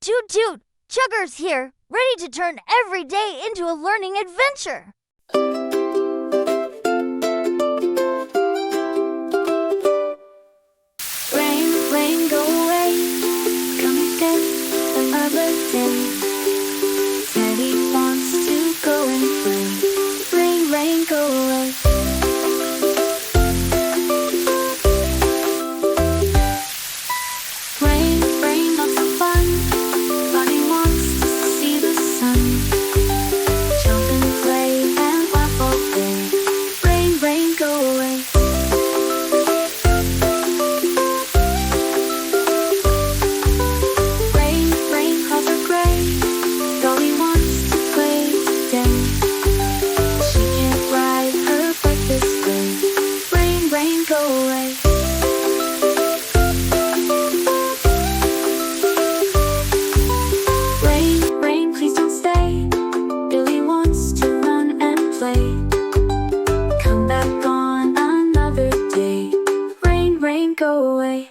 Toot toot! Chugger's here, ready to turn every day into a learning adventure. Rain, rain, go away. Come again another day. Daddy wants to go and play. Rain, rain, go away. Rain, rain, not so fun. Bunny wants to see the sun. Jump and play and laugh all day. Rain, rain, go away. Rain, rain, clouds are gray. Dolly wants to play today. She can't ride her bike this way. Rain, rain, go away. Rain, rain, please don't stay. Billy wants to run and play. Come back on another day. Rain, rain, go away.